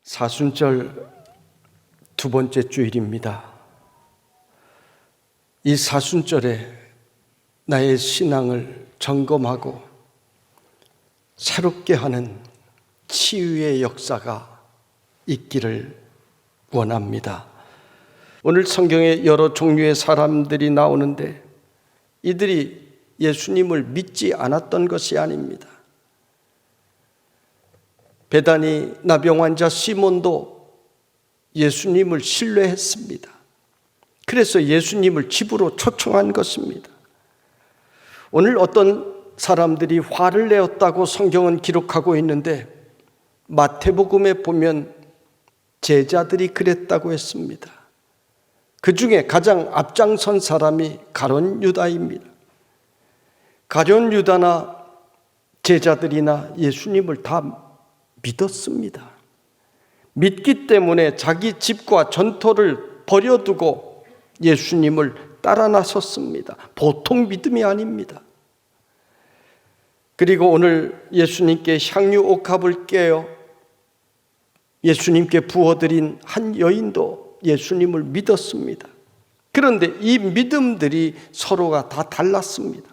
사순절 두 번째 주일입니다. 이 사순절에 나의 신앙을 점검하고 새롭게 하는 치유의 역사가 있기를 원합니다. 오늘 성경에 여러 종류의 사람들이 나오는데 이들이 예수님을 믿지 않았던 것이 아닙니다. 베다니 나병 환자 시몬도 예수님을 신뢰했습니다. 그래서 예수님을 집으로 초청한 것입니다. 오늘 어떤 사람들이 화를 내었다고 성경은 기록하고 있는데 마태복음에 보면 제자들이 그랬다고 했습니다. 그 중에 가장 앞장선 사람이 가룟 유다입니다. 가룟 유다나 제자들이나 예수님을 다 믿었습니다. 믿기 때문에 자기 집과 전토를 버려두고 예수님을 따라 나섰습니다. 보통 믿음이 아닙니다. 그리고 오늘 예수님께 향유 옥합을 깨어 예수님께 부어드린 한 여인도 예수님을 믿었습니다. 그런데 이 믿음들이 서로가 다 달랐습니다.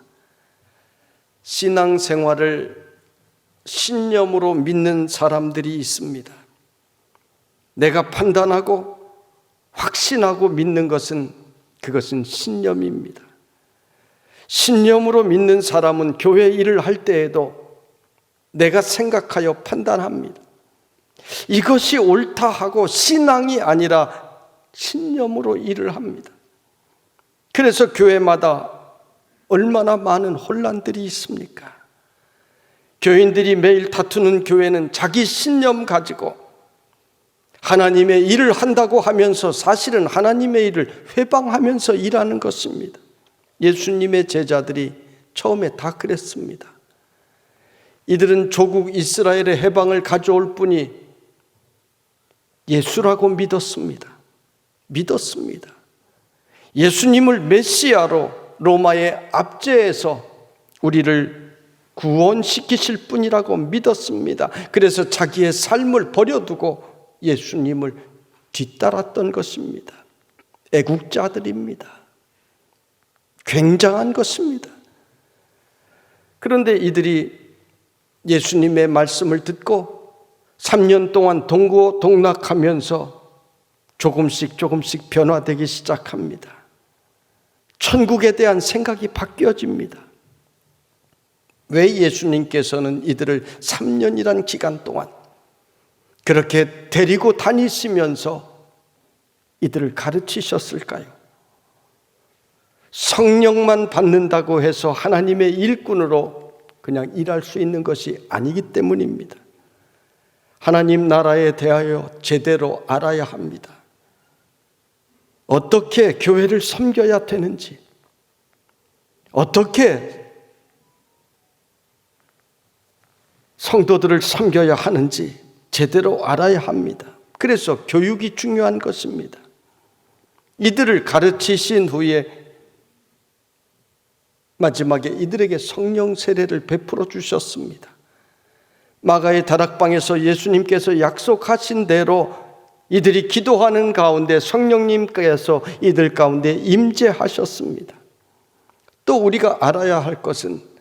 신앙생활을 신념으로 믿는 사람들이 있습니다. 내가 판단하고 확신하고 믿는 그것은 신념입니다. 신념으로 믿는 사람은 교회 일을 할 때에도 내가 생각하여 판단합니다. 이것이 옳다 하고 신앙이 아니라 신념으로 일을 합니다. 그래서 교회마다 얼마나 많은 혼란들이 있습니까? 교인들이 매일 다투는 교회는 자기 신념 가지고 하나님의 일을 한다고 하면서 사실은 하나님의 일을 회방하면서 일하는 것입니다. 예수님의 제자들이 처음에 다 그랬습니다. 이들은 조국 이스라엘의 해방을 가져올 분이 예수라고 믿었습니다. 예수님을 메시아로 로마의 압제에서 우리를 구원시키실 분이라고 믿었습니다. 그래서 자기의 삶을 버려두고 예수님을 뒤따랐던 것입니다. 애국자들입니다. 굉장한 것입니다. 그런데 이들이 예수님의 말씀을 듣고 3년 동안 동고동락하면서 조금씩 변화되기 시작합니다. 천국에 대한 생각이 바뀌어집니다. 왜 예수님께서는 이들을 3년이란 기간 동안 그렇게 데리고 다니시면서 이들을 가르치셨을까요? 성령만 받는다고 해서 하나님의 일꾼으로 그냥 일할 수 있는 것이 아니기 때문입니다. 하나님 나라에 대하여 제대로 알아야 합니다. 어떻게 교회를 섬겨야 되는지, 어떻게 성도들을 섬겨야 하는지 제대로 알아야 합니다. 그래서 교육이 중요한 것입니다. 이들을 가르치신 후에 마지막에 이들에게 성령 세례를 베풀어 주셨습니다. 마가의 다락방에서 예수님께서 약속하신 대로 이들이 기도하는 가운데 성령님께서 이들 가운데 임재하셨습니다. 또 우리가 알아야 할 것은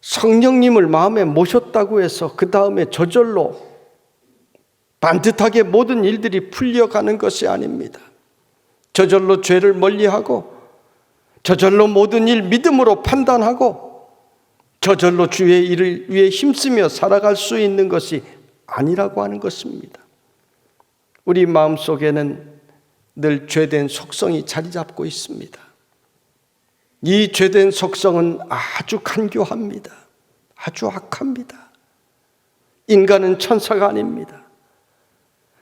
성령님을 마음에 모셨다고 해서 그 다음에 저절로 반듯하게 모든 일들이 풀려가는 것이 아닙니다. 저절로 죄를 멀리하고 저절로 모든 일 믿음으로 판단하고 저절로 주의 일을 위해 힘쓰며 살아갈 수 있는 것이 아니라고 하는 것입니다. 우리 마음속에는 늘 죄된 속성이 자리 잡고 있습니다. 이 죄된 속성은 아주 간교합니다. 아주 악합니다. 인간은 천사가 아닙니다.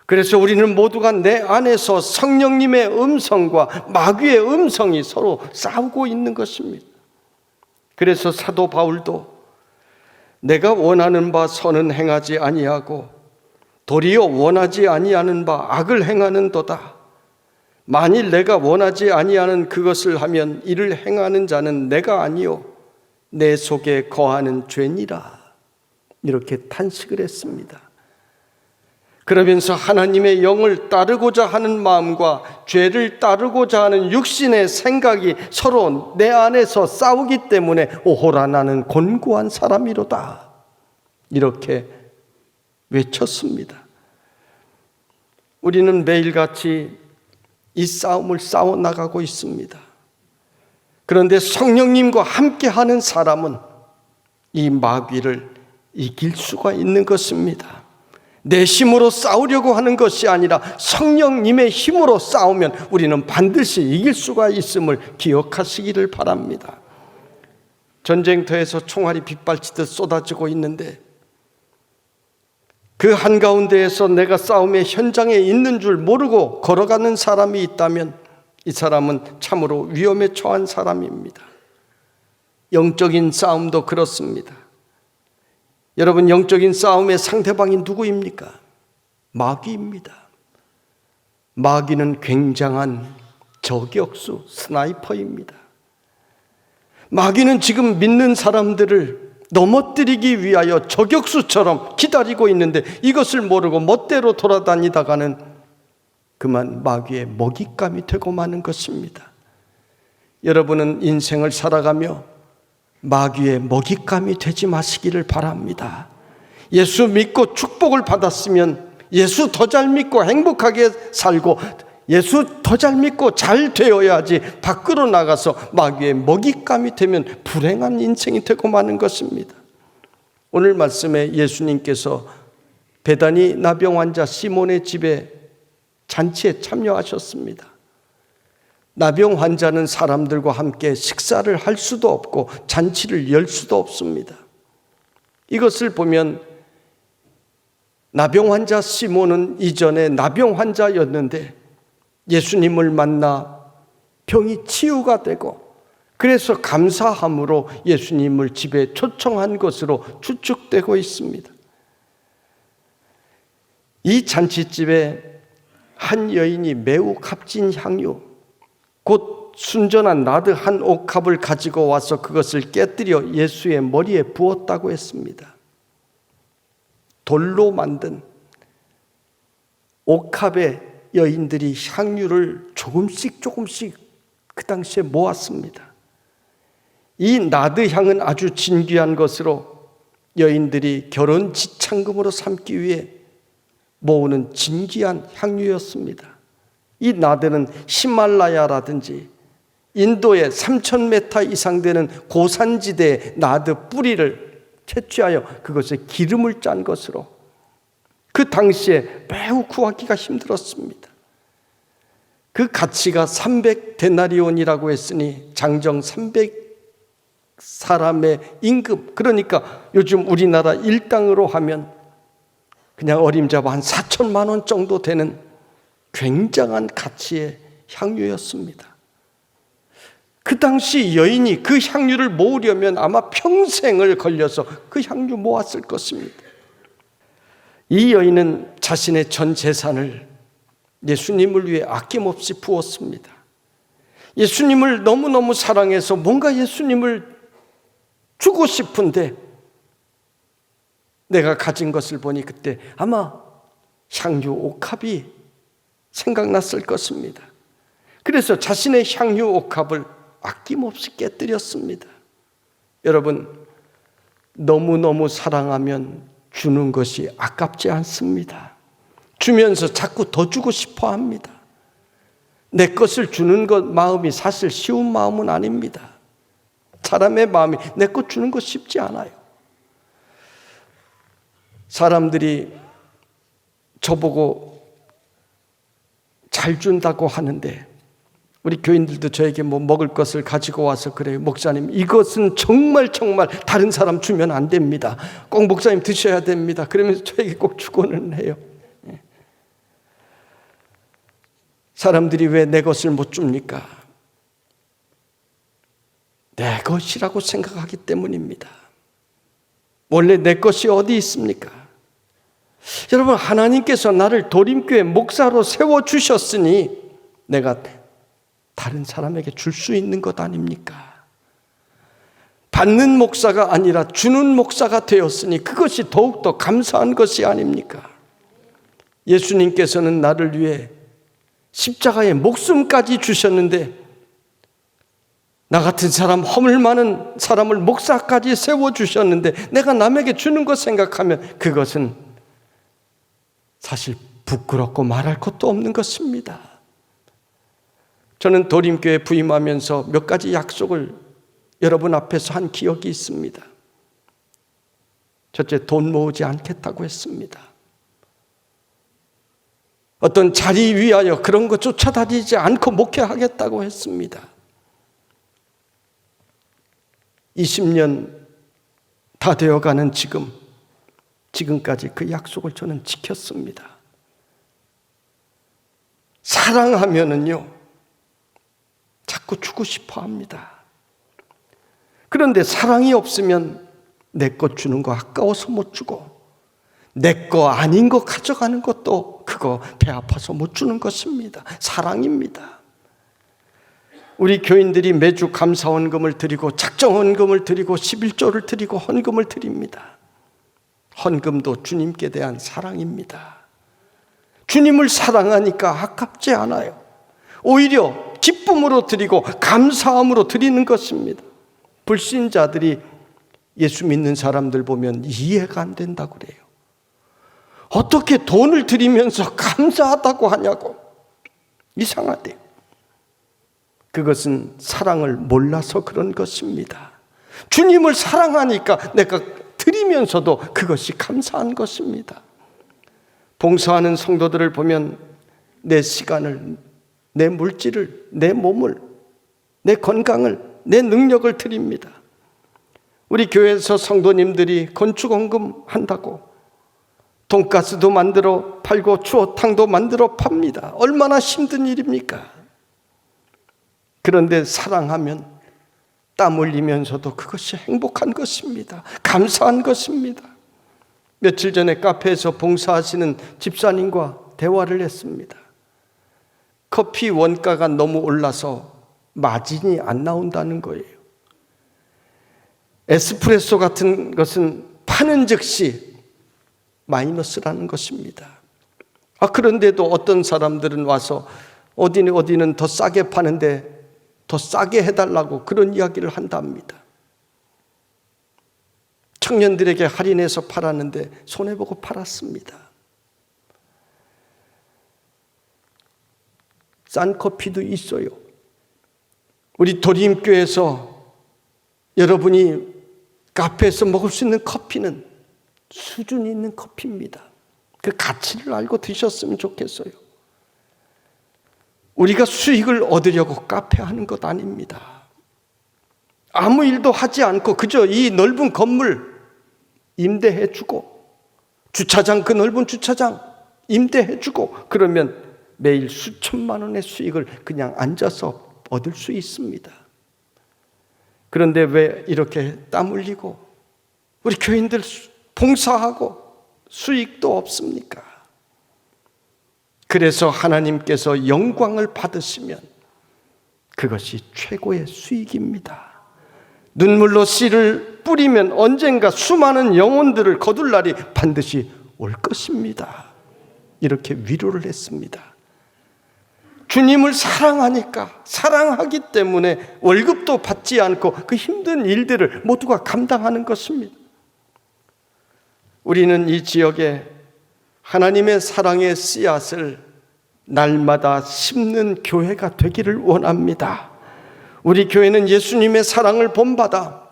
그래서 우리는 모두가 내 안에서 성령님의 음성과 마귀의 음성이 서로 싸우고 있는 것입니다. 그래서 사도 바울도 내가 원하는 바 선은 행하지 아니하고 도리어 원하지 아니하는 바 악을 행하는도다. 만일 내가 원하지 아니하는 그것을 하면 이를 행하는 자는 내가 아니요 내 속에 거하는 죄니라. 이렇게 탄식을 했습니다. 그러면서 하나님의 영을 따르고자 하는 마음과 죄를 따르고자 하는 육신의 생각이 서로 내 안에서 싸우기 때문에 오호라 나는 곤고한 사람이로다, 이렇게 외쳤습니다. 우리는 매일같이 이 싸움을 싸워나가고 있습니다. 그런데 성령님과 함께하는 사람은 이 마귀를 이길 수가 있는 것입니다. 내 힘으로 싸우려고 하는 것이 아니라 성령님의 힘으로 싸우면 우리는 반드시 이길 수가 있음을 기억하시기를 바랍니다. 전쟁터에서 총알이 빗발치듯 쏟아지고 있는데 그 한가운데에서 내가 싸움의 현장에 있는 줄 모르고 걸어가는 사람이 있다면 이 사람은 참으로 위험에 처한 사람입니다. 영적인 싸움도 그렇습니다. 여러분, 영적인 싸움의 상대방이 누구입니까? 마귀입니다. 마귀는 굉장한 저격수, 스나이퍼입니다. 마귀는 지금 믿는 사람들을 넘어뜨리기 위하여 저격수처럼 기다리고 있는데 이것을 모르고 멋대로 돌아다니다가는 그만 마귀의 먹잇감이 되고 마는 것입니다. 여러분은 인생을 살아가며 마귀의 먹잇감이 되지 마시기를 바랍니다. 예수 믿고 축복을 받았으면 예수 더 잘 믿고 행복하게 살고 예수 더 잘 믿고 잘 되어야지 밖으로 나가서 마귀의 먹잇감이 되면 불행한 인생이 되고 마는 것입니다. 오늘 말씀에 예수님께서 베다니 나병 환자 시몬의 집에 잔치에 참여하셨습니다. 나병 환자는 사람들과 함께 식사를 할 수도 없고 잔치를 열 수도 없습니다. 이것을 보면 나병 환자 시몬은 이전에 나병 환자였는데 예수님을 만나 병이 치유가 되고 그래서 감사함으로 예수님을 집에 초청한 것으로 추측되고 있습니다. 이 잔치집에 한 여인이 매우 값진 향유, 곧 순전한 나드 한 옥합을 가지고 와서 그것을 깨뜨려 예수의 머리에 부었다고 했습니다. 돌로 만든 옥합에 여인들이 향유를 조금씩 그 당시에 모았습니다. 이 나드 향은 아주 진귀한 것으로 여인들이 결혼 지참금으로 삼기 위해 모으는 진귀한 향유였습니다. 이 나드는 히말라야라든지 인도의 3,000m 이상 되는 고산지대의 나드 뿌리를 채취하여 그것에 기름을 짠 것으로 그 당시에 매우 구하기가 힘들었습니다. 그 가치가 300데나리온이라고 했으니 장정 300사람의 임금, 그러니까 요즘 우리나라 일당으로 하면 그냥 어림잡아 한 4천만 원 정도 되는 굉장한 가치의 향유였습니다. 그 당시 여인이 그 향유를 모으려면 아마 평생을 걸려서 그 향유 모았을 것입니다. 이 여인은 자신의 전 재산을 예수님을 위해 아낌없이 부었습니다. 예수님을 너무너무 사랑해서 뭔가 예수님을 주고 싶은데 내가 가진 것을 보니 그때 아마 향유 옥합이 생각났을 것입니다. 그래서 자신의 향유 옥합을 아낌없이 깨뜨렸습니다. 여러분, 너무너무 사랑하면 주는 것이 아깝지 않습니다. 주면서 자꾸 더 주고 싶어 합니다. 내 것을 주는 것 마음이 사실 쉬운 마음은 아닙니다. 사람의 마음이 내 것 주는 것 쉽지 않아요. 사람들이 저보고 잘 준다고 하는데 우리 교인들도 저에게 뭐 먹을 것을 가지고 와서 그래요. 목사님, 이것은 정말 다른 사람 주면 안 됩니다. 꼭 목사님 드셔야 됩니다. 그러면서 저에게 꼭 주고는 해요. 사람들이 왜 내 것을 못 줍니까? 내 것이라고 생각하기 때문입니다. 원래 내 것이 어디 있습니까? 여러분, 하나님께서 나를 도림교회 목사로 세워주셨으니 내가 다른 사람에게 줄 수 있는 것 아닙니까? 받는 목사가 아니라 주는 목사가 되었으니 그것이 더욱더 감사한 것이 아닙니까? 예수님께서는 나를 위해 십자가에 목숨까지 주셨는데 나 같은 사람, 허물 많은 사람을 목사까지 세워주셨는데 내가 남에게 주는 것 생각하면 그것은 사실 부끄럽고 말할 것도 없는 것입니다. 저는 도림교회 부임하면서 몇 가지 약속을 여러분 앞에서 한 기억이 있습니다. 첫째, 돈 모으지 않겠다고 했습니다. 어떤 자리 위하여 그런 것 쫓아다니지 않고 목회하겠다고 했습니다. 20년 다 되어가는 지금까지 그 약속을 저는 지켰습니다. 사랑하면은요, 자꾸 주고 싶어 합니다. 그런데 사랑이 없으면 내 것 주는 거 아까워서 못 주고, 내 거 아닌 거 가져가는 것도 그거 배 아파서 못 주는 것입니다. 사랑입니다. 우리 교인들이 매주 감사헌금을 드리고 작정헌금을 드리고 11조를 드리고 헌금을 드립니다. 헌금도 주님께 대한 사랑입니다. 주님을 사랑하니까 아깝지 않아요. 오히려 기쁨으로 드리고 감사함으로 드리는 것입니다. 불신자들이 예수 믿는 사람들 보면 이해가 안 된다고 그래요. 어떻게 돈을 드리면서 감사하다고 하냐고. 이상하대요. 그것은 사랑을 몰라서 그런 것입니다. 주님을 사랑하니까 내가 드리면서도 그것이 감사한 것입니다. 봉사하는 성도들을 보면 내 시간을, 내 물질을, 내 몸을, 내 건강을, 내 능력을 드립니다. 우리 교회에서 성도님들이 건축헌금 한다고 돈가스도 만들어 팔고 추어탕도 만들어 팝니다. 얼마나 힘든 일입니까? 그런데 사랑하면 땀 흘리면서도 그것이 행복한 것입니다. 감사한 것입니다. 며칠 전에 카페에서 봉사하시는 집사님과 대화를 했습니다. 커피 원가가 너무 올라서 마진이 안 나온다는 거예요. 에스프레소 같은 것은 파는 즉시 마이너스라는 것입니다. 그런데도 어떤 사람들은 와서 어디는 더 싸게 파는데 더 싸게 해달라고 그런 이야기를 한답니다. 청년들에게 할인해서 팔았는데 손해보고 팔았습니다. 싼 커피도 있어요. 우리 도림교회에서 여러분이 카페에서 먹을 수 있는 커피는 수준이 있는 커피입니다. 그 가치를 알고 드셨으면 좋겠어요. 우리가 수익을 얻으려고 카페 하는 것 아닙니다. 아무 일도 하지 않고 그저 이 넓은 건물 임대해주고 주차장, 그 넓은 주차장 임대해주고 그러면 매일 수천만 원의 수익을 그냥 앉아서 얻을 수 있습니다. 그런데 왜 이렇게 땀 흘리고 우리 교인들 봉사하고 수익도 없습니까? 그래서 하나님께서 영광을 받으시면 그것이 최고의 수익입니다. 눈물로 씨를 뿌리면 언젠가 수많은 영혼들을 거둘 날이 반드시 올 것입니다. 이렇게 위로를 했습니다. 주님을 사랑하니까, 사랑하기 때문에 월급도 받지 않고 그 힘든 일들을 모두가 감당하는 것입니다. 우리는 이 지역에 하나님의 사랑의 씨앗을 날마다 심는 교회가 되기를 원합니다. 우리 교회는 예수님의 사랑을 본받아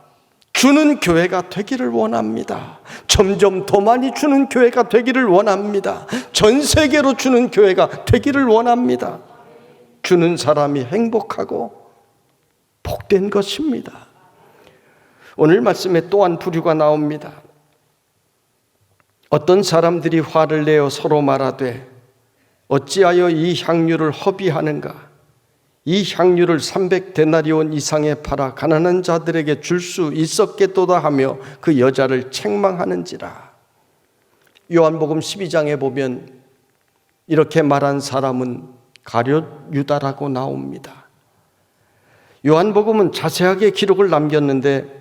주는 교회가 되기를 원합니다. 점점 더 많이 주는 교회가 되기를 원합니다. 전 세계로 주는 교회가 되기를 원합니다. 주는 사람이 행복하고 복된 것입니다. 오늘 말씀에 또 한 부류가 나옵니다. 어떤 사람들이 화를 내어 서로 말하되 어찌하여 이 향유를 허비하는가? 이 향유를 300데나리온 이상에 팔아 가난한 자들에게 줄 수 있었겠도다 하며 그 여자를 책망하는지라. 요한복음 12장에 보면 이렇게 말한 사람은 가룟 유다라고 나옵니다. 요한복음은 자세하게 기록을 남겼는데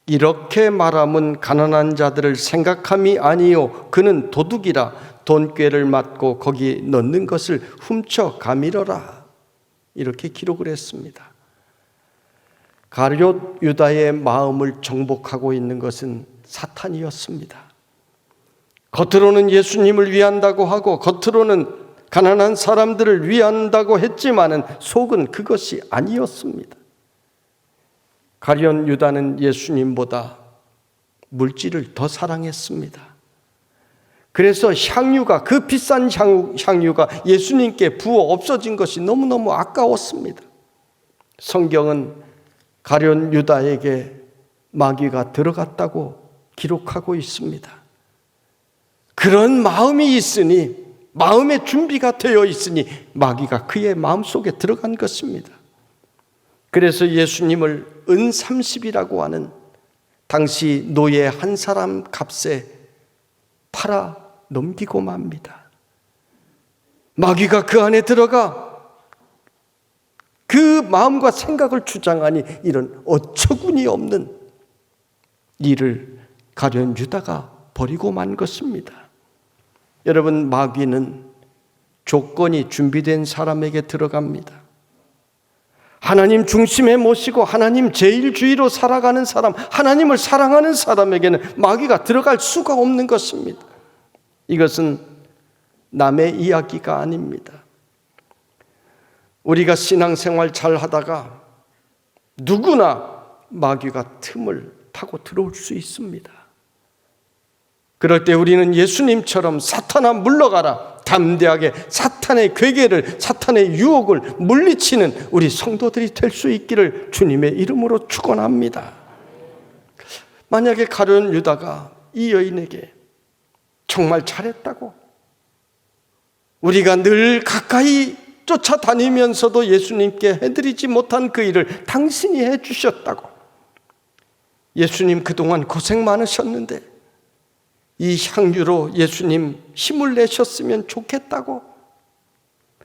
이렇게 말함은 가난한 자들을 생각함이 아니요 그는 도둑이라 돈꾀를 맞고 거기 넣는 것을 훔쳐 가밀어라. 이렇게 기록을 했습니다. 가룟 유다의 마음을 정복하고 있는 것은 사탄이었습니다. 겉으로는 예수님을 위한다고 하고 겉으로는 가난한 사람들을 위한다고 했지만은 속은 그것이 아니었습니다. 가룟 유다는 예수님보다 물질을 더 사랑했습니다. 그래서 향유가, 그 비싼 향유가 예수님께 부어 없어진 것이 너무너무 아까웠습니다. 성경은 가룟 유다에게 마귀가 들어갔다고 기록하고 있습니다. 그런 마음이 있으니, 마음의 준비가 되어 있으니 마귀가 그의 마음속에 들어간 것입니다. 그래서 예수님을 은 30이라고 하는 당시 노예 한 사람 값에 팔아 넘기고 맙니다. 마귀가 그 안에 들어가 그 마음과 생각을 주장하니 이런 어처구니 없는 일을 가룟 유다가 벌이고 만 것입니다. 여러분, 마귀는 조건이 준비된 사람에게 들어갑니다. 하나님 중심에 모시고 하나님 제일주의로 살아가는 사람, 하나님을 사랑하는 사람에게는 마귀가 들어갈 수가 없는 것입니다. 이것은 남의 이야기가 아닙니다. 우리가 신앙생활 잘 하다가 누구나 마귀가 틈을 타고 들어올 수 있습니다. 그럴 때 우리는 예수님처럼 사탄아 물러가라, 담대하게 사탄의 괴계를, 사탄의 유혹을 물리치는 우리 성도들이 될 수 있기를 주님의 이름으로 축원합니다. 만약에 가룟 유다가 이 여인에게 정말 잘했다고, 우리가 늘 가까이 쫓아다니면서도 예수님께 해드리지 못한 그 일을 당신이 해주셨다고, 예수님 그동안 고생 많으셨는데 이 향유로 예수님 힘을 내셨으면 좋겠다고,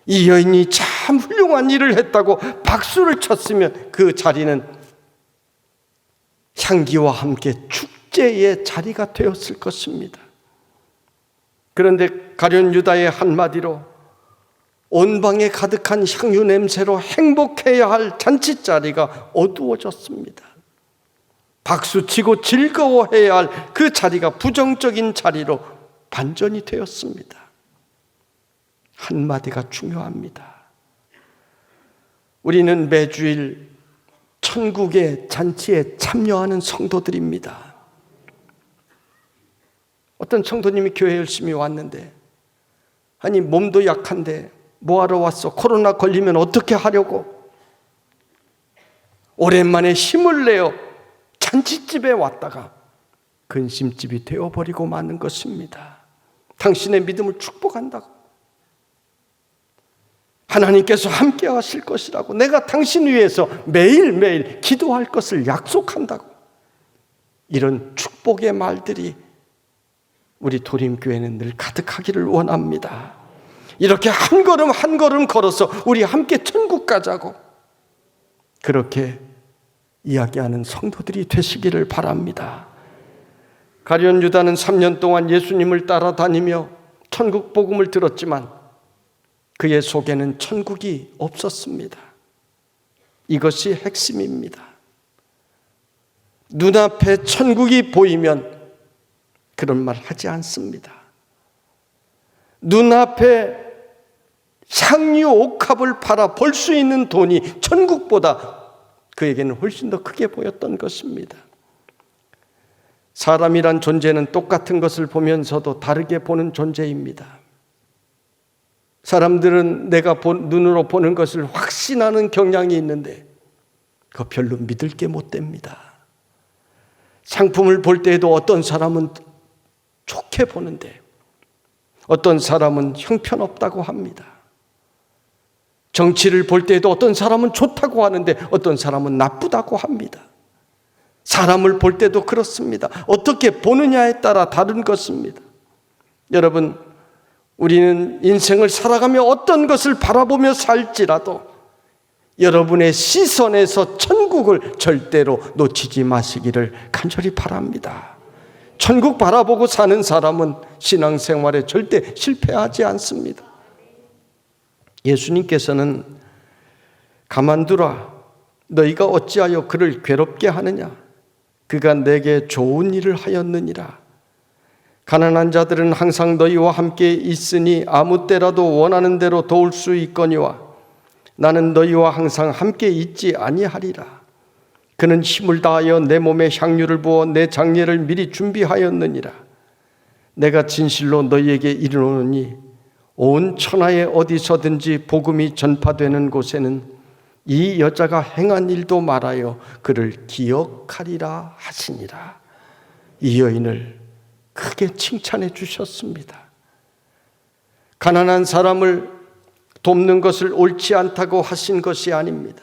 이 여인이 참 훌륭한 일을 했다고 박수를 쳤으면 그 자리는 향기와 함께 축제의 자리가 되었을 것입니다. 그런데 가룟 유다의 한마디로 온 방에 가득한 향유 냄새로 행복해야 할 잔치자리가 어두워졌습니다. 박수치고 즐거워해야 할 그 자리가 부정적인 자리로 반전이 되었습니다. 한마디가 중요합니다. 우리는 매주일 천국의 잔치에 참여하는 성도들입니다. 어떤 성도님이 교회 열심히 왔는데, 아니 몸도 약한데 뭐하러 왔어? 코로나 걸리면 어떻게 하려고? 오랜만에 힘을 내어 잔치집에 왔다가 근심집이 되어버리고 마는 것입니다. 당신의 믿음을 축복한다고, 하나님께서 함께 하실 것이라고, 내가 당신 위해서 매일매일 기도할 것을 약속한다고, 이런 축복의 말들이 우리 도림교회는 늘 가득하기를 원합니다. 이렇게 한 걸음 한 걸음 걸어서 우리 함께 천국 가자고 그렇게 이야기하는 성도들이 되시기를 바랍니다. 가룟 유다는 3년 동안 예수님을 따라다니며 천국 복음을 들었지만 그의 속에는 천국이 없었습니다. 이것이 핵심입니다. 눈앞에 천국이 보이면 그런 말 하지 않습니다. 눈앞에 향유 옥합을 팔아 벌 수 있는 돈이 천국보다 그에게는 훨씬 더 크게 보였던 것입니다. 사람이란 존재는 똑같은 것을 보면서도 다르게 보는 존재입니다. 사람들은 내가 눈으로 보는 것을 확신하는 경향이 있는데 그거 별로 믿을 게 못 됩니다. 상품을 볼 때에도 어떤 사람은 좋게 보는데 어떤 사람은 형편없다고 합니다. 정치를 볼 때에도 어떤 사람은 좋다고 하는데 어떤 사람은 나쁘다고 합니다. 사람을 볼 때도 그렇습니다. 어떻게 보느냐에 따라 다른 것입니다. 여러분, 우리는 인생을 살아가며 어떤 것을 바라보며 살지라도 여러분의 시선에서 천국을 절대로 놓치지 마시기를 간절히 바랍니다. 천국 바라보고 사는 사람은 신앙생활에 절대 실패하지 않습니다. 예수님께서는 가만두라, 너희가 어찌하여 그를 괴롭게 하느냐, 그가 내게 좋은 일을 하였느니라. 가난한 자들은 항상 너희와 함께 있으니 아무 때라도 원하는 대로 도울 수 있거니와 나는 너희와 항상 함께 있지 아니하리라. 그는 힘을 다하여 내 몸에 향유를 부어 내 장례를 미리 준비하였느니라. 내가 진실로 너희에게 이르노니 온 천하에 어디서든지 복음이 전파되는 곳에는 이 여자가 행한 일도 말하여 그를 기억하리라 하시니라. 이 여인을 크게 칭찬해 주셨습니다. 가난한 사람을 돕는 것을 옳지 않다고 하신 것이 아닙니다.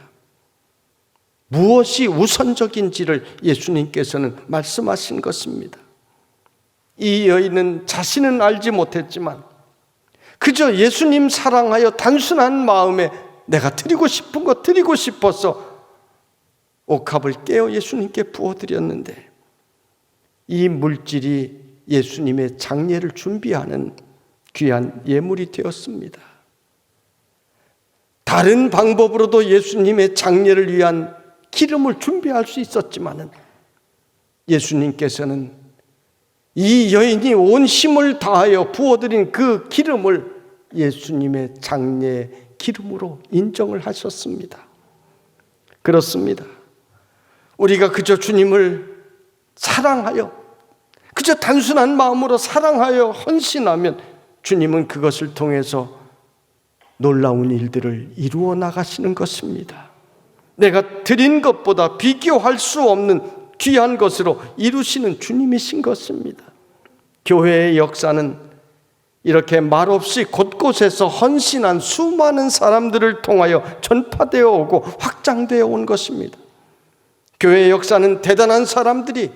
무엇이 우선적인지를 예수님께서는 말씀하신 것입니다. 이 여인은 자신은 알지 못했지만 그저 예수님 사랑하여 단순한 마음에 내가 드리고 싶은 거 드리고 싶어서 옥합을 깨어 예수님께 부어드렸는데 이 물질이 예수님의 장례를 준비하는 귀한 예물이 되었습니다. 다른 방법으로도 예수님의 장례를 위한 기름을 준비할 수 있었지만 예수님께서는 이 여인이 온 힘을 다하여 부어드린 그 기름을 예수님의 장례 기름으로 인정을 하셨습니다. 그렇습니다. 우리가 그저 주님을 사랑하여 그저 단순한 마음으로 사랑하여 헌신하면 주님은 그것을 통해서 놀라운 일들을 이루어 나가시는 것입니다. 내가 드린 것보다 비교할 수 없는 귀한 것으로 이루시는 주님이신 것입니다. 교회의 역사는 이렇게 말없이 곳곳에서 헌신한 수많은 사람들을 통하여 전파되어 오고 확장되어 온 것입니다. 교회의 역사는 대단한 사람들이,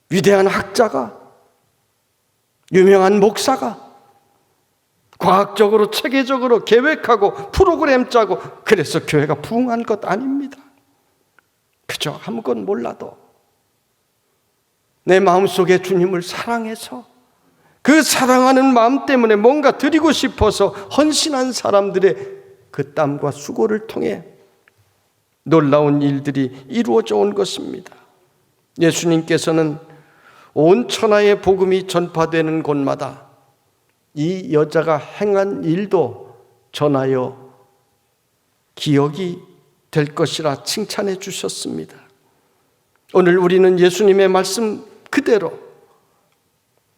위대한 학자가, 유명한 목사가 과학적으로 체계적으로 계획하고 프로그램 짜고 그래서 교회가 부흥한 것 아닙니다. 그저 아무것 몰라도 내 마음속에 주님을 사랑해서 그 사랑하는 마음 때문에 뭔가 드리고 싶어서 헌신한 사람들의 그 땀과 수고를 통해 놀라운 일들이 이루어져 온 것입니다. 예수님께서는 온 천하의 복음이 전파되는 곳마다 이 여자가 행한 일도 전하여 기억이 될 것이라 칭찬해 주셨습니다. 오늘 우리는 예수님의 말씀 그대로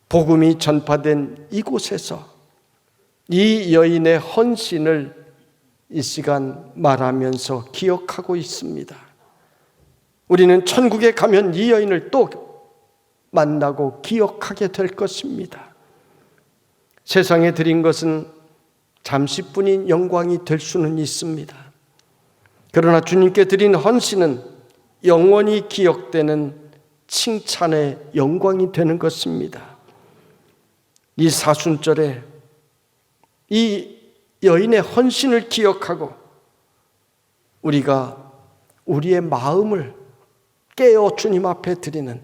복음이 전파된 이곳에서 이 여인의 헌신을 이 시간 말하면서 기억하고 있습니다. 우리는 천국에 가면 이 여인을 또 만나고 기억하게 될 것입니다. 세상에 드린 것은 잠시뿐인 영광이 될 수는 있습니다. 그러나 주님께 드린 헌신은 영원히 기억되는 칭찬의 영광이 되는 것입니다. 이 사순절에 이 여인의 헌신을 기억하고 우리가 우리의 마음을 깨어 주님 앞에 드리는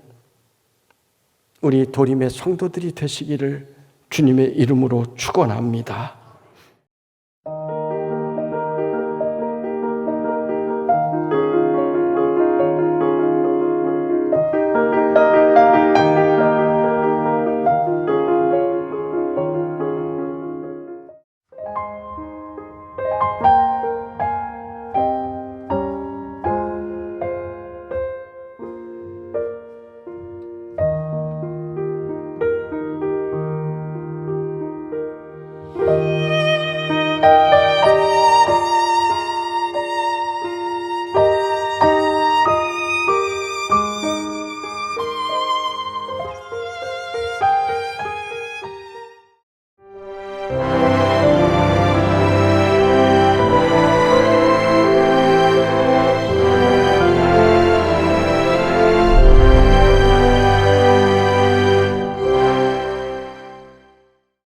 우리 도림의 성도들이 되시기를 주님의 이름으로 축원합니다.